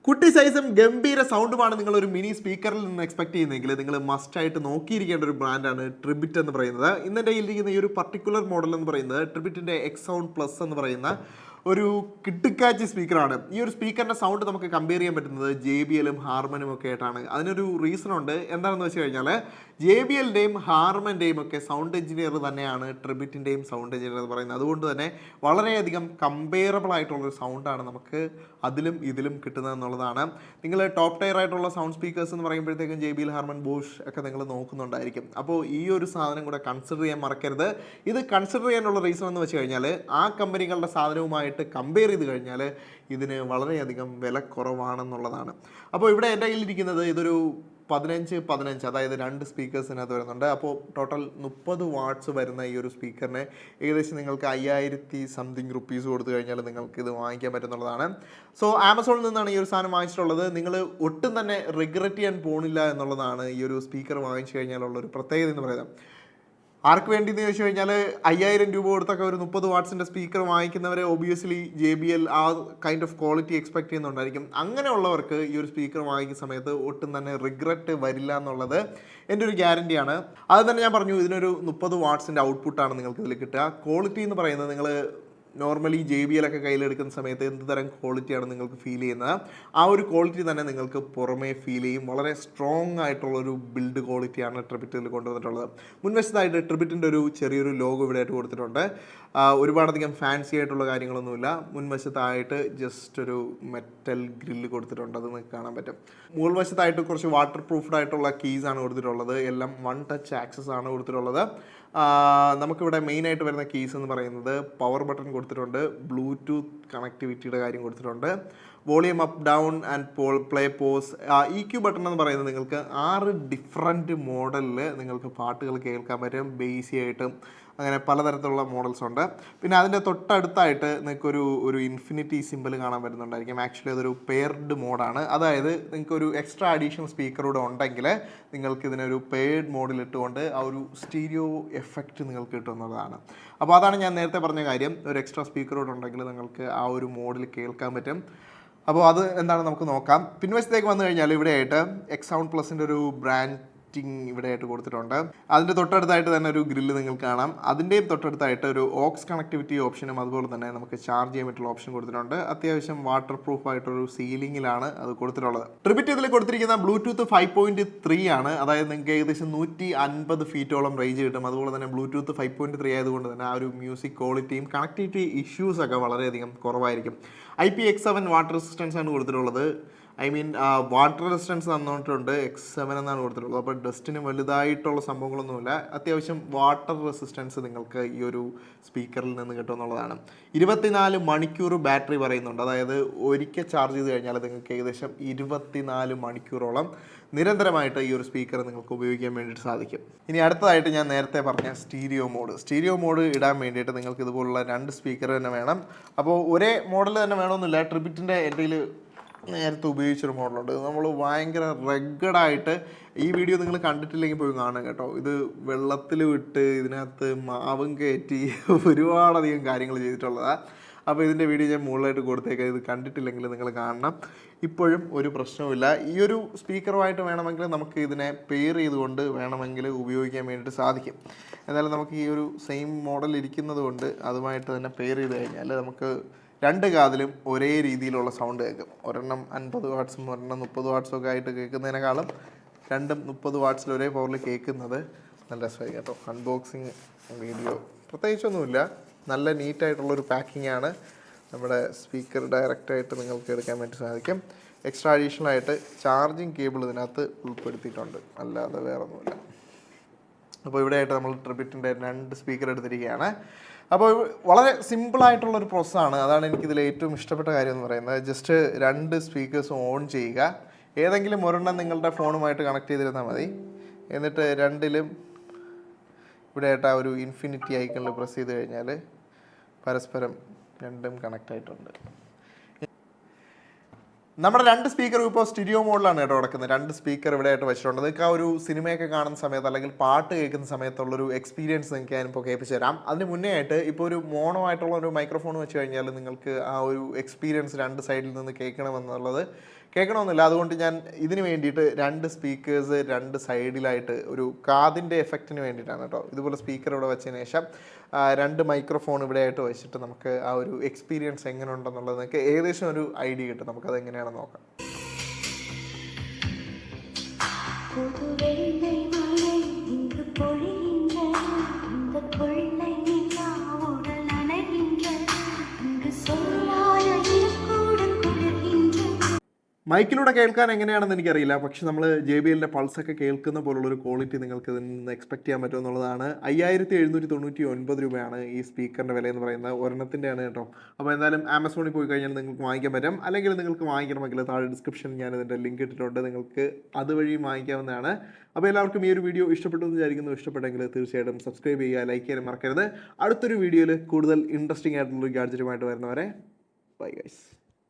കുട്ടി സൈസും ഗംഭീര സൗണ്ടുമാണ് നിങ്ങൾ ഒരു മിനി സ്പീക്കറിൽ നിന്ന് എക്സ്പെക്ട് ചെയ്യുന്നതെങ്കിൽ നിങ്ങൾ മസ്റ്റ് ആയിട്ട് നോക്കിയിരിക്കേണ്ട ഒരു ബ്രാൻഡാണ് ട്രിബിറ്റ് എന്ന് പറയുന്നത്. ഇന്നെൻ്റെ കയ്യിലിരിക്കുന്ന ഈ ഒരു പർട്ടിക്കുലർ മോഡൽ എന്ന് പറയുന്നത് ട്രിബിറ്റിൻ്റെ എക്സ് സൗണ്ട് പ്ലസ് എന്ന് പറയുന്ന ഒരു കിട്ടുക്കാച്ചി സ്പീക്കറാണ്. ഈ ഒരു സ്പീക്കറിൻ്റെ സൗണ്ട് നമുക്ക് കമ്പയർ ചെയ്യാൻ പറ്റുന്നത് JBLും ഹാർമനും ഒക്കെ ആയിട്ടാണ്. അതിനൊരു റീസൺ ഉണ്ട്. എന്താണെന്ന് വെച്ച് കഴിഞ്ഞാൽ JBLൻ്റെയും ഹാർമൻ്റെയും ഒക്കെ സൗണ്ട് എഞ്ചിനീയർ തന്നെയാണ് ട്രിബിറ്റിൻ്റെയും സൗണ്ട് എഞ്ചിനീയർ എന്ന് പറയുന്നത്. അതുകൊണ്ട് തന്നെ വളരെയധികം കമ്പയറബിൾ ആയിട്ടുള്ളൊരു സൗണ്ടാണ് നമുക്ക് അതിലും ഇതിലും കിട്ടുന്നത് എന്നുള്ളതാണ്. നിങ്ങൾ ടോപ്പ് ടയർ ആയിട്ടുള്ള സൗണ്ട് സ്പീക്കേഴ്സ് എന്ന് പറയുമ്പോഴത്തേക്കും JBL, ഹാർമൻ, ബോഷ് ഒക്കെ നിങ്ങൾ നോക്കുന്നുണ്ടായിരിക്കും. അപ്പോൾ ഈ ഒരു സാധനം കൂടെ കൺസിഡർ ചെയ്യാൻ മറക്കരുത്. ഇത് കൺസിഡർ ചെയ്യാനുള്ള റീസൺ എന്ന് വെച്ച് കഴിഞ്ഞാൽ ആ കമ്പനികളുടെ സാധനവുമായിട്ട് കമ്പയർ ചെയ്ത് കഴിഞ്ഞാൽ ഇതിന് വളരെയധികം വില കുറവാണെന്നുള്ളതാണ്. അപ്പോൾ ഇവിടെ എൻ്റെ കയ്യിലിരിക്കുന്നത് ഇതൊരു 15 അതായത് 2 സ്പീക്കേഴ്സിനകത്ത് വരുന്നുണ്ട്. അപ്പോൾ ടോട്ടൽ 30 വാട്ട്സ് വരുന്ന ഈ ഒരു സ്പീക്കറിന് ഏകദേശം നിങ്ങൾക്ക് 5000 സംതിങ് റുപ്പീസ് കൊടുത്തു കഴിഞ്ഞാൽ നിങ്ങൾക്ക് ഇത് വാങ്ങിക്കാൻ പറ്റുന്നുള്ളതാണ്. സോ ആമസോണിൽ നിന്നാണ് ഈ ഒരു സാധനം വാങ്ങിച്ചിട്ടുള്ളത്. നിങ്ങൾ ഒട്ടും തന്നെ റിഗ്രറ്റ് ചെയ്യാൻ പോകുന്നില്ല എന്നുള്ളതാണ് ഈ ഒരു സ്പീക്കർ വാങ്ങിച്ചു കഴിഞ്ഞാലുള്ളൊരു പ്രത്യേകത എന്ന് പറയുന്നത്. ആർക്ക് വേണ്ടി എന്ന് ചോദിച്ചു കഴിഞ്ഞാൽ 5000 രൂപ കൊടുത്തൊക്കെ ഒരു 30 വാട്ട്സിൻ്റെ സ്പീക്കർ വാങ്ങിക്കുന്നവരെ ഒബിയസ്ലി JBL ആ കൈൻഡ് ഓഫ് ക്വാളിറ്റി എക്സ്പെക്ട് ചെയ്യുന്നുണ്ടായിരിക്കും. അങ്ങനെയുള്ളവർക്ക് ഈ ഒരു സ്പീക്കർ വാങ്ങിക്കുന്ന സമയത്ത് ഒട്ടും തന്നെ റിഗ്രറ്റ് വരില്ല എന്നുള്ളത് എൻ്റെ ഒരു ഗ്യാരണ്ടിയാണ്. അത് തന്നെ ഞാൻ പറഞ്ഞു, ഇതിനൊരു 30 വാട്ട്സിൻ്റെ ഔട്ട്പുട്ടാണ് നിങ്ങൾക്ക് ഇതിൽ കിട്ടുക. ക്വാളിറ്റി എന്ന് പറയുന്നത് നിങ്ങൾ നോർമലി JBL ഒക്കെ കയ്യിലെടുക്കുന്ന സമയത്ത് എന്ത് തരം ക്വാളിറ്റിയാണ് നിങ്ങൾക്ക് ഫീൽ ചെയ്യുന്നത്, ആ ഒരു ക്വാളിറ്റി തന്നെ നിങ്ങൾക്ക് പുറമേ ഫീൽ ചെയ്യും. വളരെ സ്ട്രോങ് ആയിട്ടുള്ളൊരു ബിൽഡ് ക്വാളിറ്റിയാണ് ട്രിബിറ്റിൽ കൊണ്ടുവന്നിട്ടുള്ളത്. മുൻവശത്തായിട്ട് ട്രിബിറ്റിൻ്റെ ഒരു ചെറിയൊരു ലോഗോ ഇവിടെ ആയിട്ട് കൊടുത്തിട്ടുണ്ട്. ഒരുപാടധികം ഫാൻസി ആയിട്ടുള്ള കാര്യങ്ങളൊന്നുമില്ല. മുൻവശത്തായിട്ട് ജസ്റ്റ് ഒരു മെറ്റൽ ഗ്രില്ല് കൊടുത്തിട്ടുണ്ട്, അത് നിങ്ങൾക്ക് കാണാൻ പറ്റും. മുകൾ വശത്തായിട്ട് കുറച്ച് വാട്ടർ പ്രൂഫ്ഡ് ആയിട്ടുള്ള കീസാണ് കൊടുത്തിട്ടുള്ളത്. എല്ലാം 1 ടച്ച് ആക്സസ് ആണ് കൊടുത്തിട്ടുള്ളത്. നമുക്കിവിടെ മെയിനായിട്ട് വരുന്ന കീസ് എന്ന് പറയുന്നത് പവർ ബട്ടൺ കൊടുത്തിട്ടുണ്ട്, ബ്ലൂടൂത്ത് കണക്ടിവിറ്റിയുടെ കാര്യം കൊടുത്തിട്ടുണ്ട്, volume up down and play pose. EQ button എന്ന് പറയുന്നത് നിങ്ങൾക്ക് 6 ഡിഫറെൻറ്റ് മോഡലിൽ നിങ്ങൾക്ക് പാട്ടുകൾ കേൾക്കാൻ പറ്റും. ബേസി ആയിട്ടും അങ്ങനെ പലതരത്തിലുള്ള മോഡൽസ് ഉണ്ട്. പിന്നെ അതിൻ്റെ തൊട്ടടുത്തായിട്ട് നിങ്ങൾക്കൊരു ഇൻഫിനിറ്റി സിമ്പിൾ കാണാൻ പറ്റുന്നുണ്ടായിരിക്കും. ആക്ച്വലി അതൊരു പെയർഡ് മോഡാണ്. അതായത് നിങ്ങൾക്കൊരു എക്സ്ട്രാ അഡീഷണൽ സ്പീക്കർ കൂടെ ഉണ്ടെങ്കിൽ നിങ്ങൾക്ക് ഇതിനൊരു പെയർഡ് മോഡിൽ ഇട്ടുകൊണ്ട് ആ ഒരു സ്റ്റീരിയോ എഫക്റ്റ് നിങ്ങൾക്ക് കിട്ടുന്നതാണ്. അപ്പോൾ അതാണ് ഞാൻ നേരത്തെ പറഞ്ഞ കാര്യം. ഒരു എക്സ്ട്രാ സ്പീക്കർ കൂടെ ഉണ്ടെങ്കിൽ നിങ്ങൾക്ക് ആ ഒരു മോഡിൽ കേൾക്കാൻ പറ്റും. അപ്പോൾ അത് എന്താണ് നമുക്ക് നോക്കാം. പിൻവശത്തേക്ക് വന്നു കഴിഞ്ഞാൽ ഇവിടെയായിട്ട് എക്സ് സൗണ്ട് പ്ലസിൻ്റെ ഒരു ബ്രാൻഡിങ് ഇവിടെ ആയിട്ട് കൊടുത്തിട്ടുണ്ട്. അതിൻ്റെ തൊട്ടടുത്തായിട്ട് തന്നെ ഒരു ഗ്രില്ല് നിങ്ങൾക്ക് കാണാം. അതിൻ്റെയും തൊട്ടടുത്തായിട്ട് ഒരു ഓക്സ് കണക്ടിവിറ്റി ഓപ്ഷനും അതുപോലെ തന്നെ നമുക്ക് ചാർജ് ചെയ്യാൻ പറ്റുള്ള ഓപ്ഷൻ കൊടുത്തിട്ടുണ്ട്. അത്യാവശ്യം വാട്ടർ പ്രൂഫ് ആയിട്ടൊരു സീലിങ്ങിലാണ് അത് കൊടുത്തിട്ടുള്ളത്. ട്രിബിറ്റ് ഇതിൽ കൊടുത്തിരിക്കുന്ന ബ്ലൂടൂത്ത് 5.3 ആണ്. അതായത് നിങ്ങൾക്ക് ഏകദേശം 150 ഫീറ്റോളം റേഞ്ച് കിട്ടും. അതുപോലെ തന്നെ ബ്ലൂടൂത്ത് 5.3 ആയതുകൊണ്ട് തന്നെ ആ ഒരു മ്യൂസിക് ക്വാളിറ്റിയും കണക്ടിവിറ്റി ഇഷ്യൂസൊക്കെ വളരെയധികം കുറവായിരിക്കും. IPX7 വാട്ടർ റെസിസ്റ്റൻസ് ആണ് കൊടുത്തിട്ടുള്ളത്. വാട്ടർ റെസിസ്റ്റൻസ് തന്നിട്ടുണ്ട്. X7 എന്നാണ് കൊടുത്തിട്ടുള്ളത്. അപ്പോൾ ഡസ്റ്റിന് വലുതായിട്ടുള്ള സംഭവങ്ങളൊന്നുമില്ല. അത്യാവശ്യം വാട്ടർ റെസിസ്റ്റൻസ് നിങ്ങൾക്ക് ഈ ഒരു സ്പീക്കറിൽ നിന്ന് കിട്ടുമെന്നുള്ളതാണ്. 24 മണിക്കൂർ ബാറ്ററി പറയുന്നുണ്ട്. അതായത് ഒരിക്കൽ ചാർജ് ചെയ്ത് കഴിഞ്ഞാൽ നിങ്ങൾക്ക് ഏകദേശം 24 മണിക്കൂറോളം നിരന്തരമായിട്ട് ഈ ഒരു സ്പീക്കർ നിങ്ങൾക്ക് ഉപയോഗിക്കാൻ വേണ്ടിയിട്ട് സാധിക്കും. ഇനി അടുത്തതായിട്ട് ഞാൻ നേരത്തെ പറഞ്ഞ സ്റ്റീരിയോ മോഡ് ഇടാൻ വേണ്ടിയിട്ട് നിങ്ങൾക്ക് ഇതുപോലുള്ള 2 സ്പീക്കർ തന്നെ വേണം. അപ്പോൾ ഒരേ മോഡൽ തന്നെ വേണമെന്നില്ല. ട്രിബിറ്റിൻ്റെ എൻ്റെ നേരത്തെ ഉപയോഗിച്ചൊരു മോഡലുണ്ട്. നമ്മൾ ഭയങ്കര റഗ്ഗഡായിട്ട്, ഈ വീഡിയോ നിങ്ങൾ കണ്ടിട്ടില്ലെങ്കിൽ പോയി കാണുക കേട്ടോ. ഇത് വെള്ളത്തിൽ വിട്ട് ഇതിനകത്ത് മാവും കയറ്റി ഒരുപാടധികം കാര്യങ്ങൾ ചെയ്തിട്ടുള്ളതാണ്. അപ്പോൾ ഇതിൻ്റെ വീഡിയോ ഞാൻ മുകളിലായിട്ട് കൊടുത്തേക്കാം. ഇത് കണ്ടിട്ടില്ലെങ്കിൽ നിങ്ങൾ കാണണം. ഇപ്പോഴും ഒരു പ്രശ്നവുമില്ല. ഈ ഒരു സ്പീക്കറുമായിട്ട് വേണമെങ്കിൽ നമുക്ക് ഇതിനെ പെയർ ചെയ്തുകൊണ്ട് വേണമെങ്കിൽ ഉപയോഗിക്കാൻ വേണ്ടിയിട്ട് സാധിക്കും. എന്നാലും നമുക്ക് ഈ ഒരു സെയിം മോഡൽ ഇരിക്കുന്നത് കൊണ്ട് അതുമായിട്ട് തന്നെ പെയർ ചെയ്ത് കഴിഞ്ഞാൽ നമുക്ക് 2 കാതിലും ഒരേ രീതിയിലുള്ള സൗണ്ട് കേൾക്കും. ഒരെണ്ണം 50 വാട്ട്സും ഒരെണ്ണം 30 വാട്ട്സും ഒക്കെ ആയിട്ട് കേൾക്കുന്നതിനേക്കാളും രണ്ടും 30 വാട്ട്സിൽ ഒരേ പവറിൽ കേൾക്കുന്നത് നല്ല രസമായിരിക്കും കേട്ടോ. അൺബോക്സിങ് വീഡിയോ പ്രത്യേകിച്ചൊന്നുമില്ല. നല്ല നീറ്റായിട്ടുള്ളൊരു പാക്കിംഗ് ആണ്. നമ്മുടെ സ്പീക്കർ ഡയറക്റ്റായിട്ട് നിങ്ങൾക്ക് എടുക്കാൻ വേണ്ടി സാധിക്കും. എക്സ്ട്രാ അഡീഷണൽ ആയിട്ട് ചാർജിങ് കേബിൾ ഇതിനകത്ത് ഉൾപ്പെടുത്തിയിട്ടുണ്ട്, അല്ലാതെ വേറെ ഒന്നുമില്ല. അപ്പോൾ ഇവിടെയായിട്ട് നമ്മൾ ട്രിബിറ്റിൻ്റെ 2 സ്പീക്കർ എടുത്തിരിക്കുകയാണ്. അപ്പോൾ വളരെ സിമ്പിളായിട്ടുള്ളൊരു പ്രോസസ്സാണ്. അതാണ് എനിക്കിതിൽ ഏറ്റവും ഇഷ്ടപ്പെട്ട കാര്യം എന്ന് പറയുന്നത്. ജസ്റ്റ് 2 സ്പീക്കേഴ്സും ഓൺ ചെയ്യുക. ഏതെങ്കിലും ഒരെണ്ണം നിങ്ങളുടെ ഫോണുമായിട്ട് കണക്ട് ചെയ്തിരുന്നാൽ മതി. എന്നിട്ട് 2ലും ഇവിടെയായിട്ട് ആ ഒരു ഇൻഫിനിറ്റി ഐക്കണിൽ പ്രസ് ചെയ്ത് കഴിഞ്ഞാൽ പരസ്പരം 2ഉം കണക്റ്റ് ആയിട്ടുണ്ട്. നമ്മുടെ 2 സ്പീക്കറും ഇപ്പോൾ സ്റ്റുഡിയോ മോഡിലാണ് കേട്ടോ കിടക്കുന്നത്. 2 സ്പീക്കർ ഇവിടെ ആയിട്ട് വെച്ചിട്ടുണ്ട്. നിങ്ങൾക്ക് ആ ഒരു സിനിമയൊക്കെ കാണുന്ന സമയത്ത് അല്ലെങ്കിൽ പാട്ട് കേൾക്കുന്ന സമയത്തുള്ളൊരു എക്സ്പീരിയൻസ് നിങ്ങൾക്ക് ഞാനിപ്പോൾ കേൾപ്പിച്ച് തരാം. അതിന് മുന്നേ ആയിട്ട് ഇപ്പോൾ ഒരു മോണോ ആയിട്ടുള്ള ഒരു മൈക്രോഫോൺ വെച്ച് കഴിഞ്ഞാൽ നിങ്ങൾക്ക് ആ ഒരു എക്സ്പീരിയൻസ് 2 സൈഡിൽ നിന്ന് കേൾക്കണമെന്നുള്ളത് കേൾക്കണമെന്നില്ല. അതുകൊണ്ട് ഞാൻ ഇതിന് വേണ്ടിയിട്ട് 2 സ്പീക്കേഴ്സ് 2 സൈഡിലായിട്ട് ഒരു കാതിൻ്റെ എഫക്റ്റിന് വേണ്ടിയിട്ടാണ് കേട്ടോ. ഇതുപോലെ സ്പീക്കർ ഇവിടെ വെച്ചതിന് ശേഷം 2 മൈക്രോഫോൺ ഇവിടെ ആയിട്ട് വെച്ചിട്ട് നമുക്ക് ആ ഒരു എക്സ്പീരിയൻസ് എങ്ങനെ ഉണ്ടെന്നുള്ളത് നിങ്ങൾക്ക് ഏകദേശം ഒരു ഐഡിയ കിട്ടും. നമുക്കത് എങ്ങനെയാണെന്ന് നോക്കാം. മൈക്കിലൂടെ കേൾക്കാൻ എങ്ങനെയാണെന്ന് എനിക്കറിയില്ല. പക്ഷെ നമ്മൾ JBLൻ്റെ പൾസൊക്കെ കേൾക്കുന്ന പോലുള്ളൊരു ക്വാളിറ്റി നിങ്ങൾക്ക് ഇതിൽ നിന്ന് എക്സ്പെക്ട് ചെയ്യാൻ പറ്റുമെന്നുള്ളതാണ്. 5799 രൂപയാണ് ഈ സ്പീക്കറിൻ്റെ വില എന്ന് പറയുന്നത്. ഒരെണ്ണത്തിൻ്റെയാണ് കേട്ടോ. അപ്പോൾ എന്തായാലും ആമസോണിൽ പോയി കഴിഞ്ഞാൽ നിങ്ങൾക്ക് വാങ്ങിക്കാൻ പറ്റും. അല്ലെങ്കിൽ നിങ്ങൾക്ക് വാങ്ങിക്കണമെങ്കിൽ താഴെ ഡിസ്ക്രിപ്ഷനിൽ ഞാനിതിൻ്റെ ലിങ്ക് ഇട്ടിട്ടുണ്ട്. നിങ്ങൾക്ക് അതുവഴി വാങ്ങിക്കാവുന്നതാണ്. അപ്പോൾ എല്ലാവർക്കും ഈ ഒരു വീഡിയോ ഇഷ്ടപ്പെട്ടു എന്ന് വിചാരിക്കുന്നു. ഇഷ്ടപ്പെട്ടെങ്കിൽ തീർച്ചയായിട്ടും സബ്സ്ക്രൈബ് ചെയ്യുക, ലൈക്ക് ചെയ്യാനും മറക്കരുത്. അടുത്തൊരു വീഡിയോയിൽ കൂടുതൽ ഇൻട്രസ്റ്റിംഗ് ആയിട്ടുള്ളൊരു ഗാഡ്ജറ്റുമായിട്ട് വരുന്നവരെ ബൈ ഗൈസ്.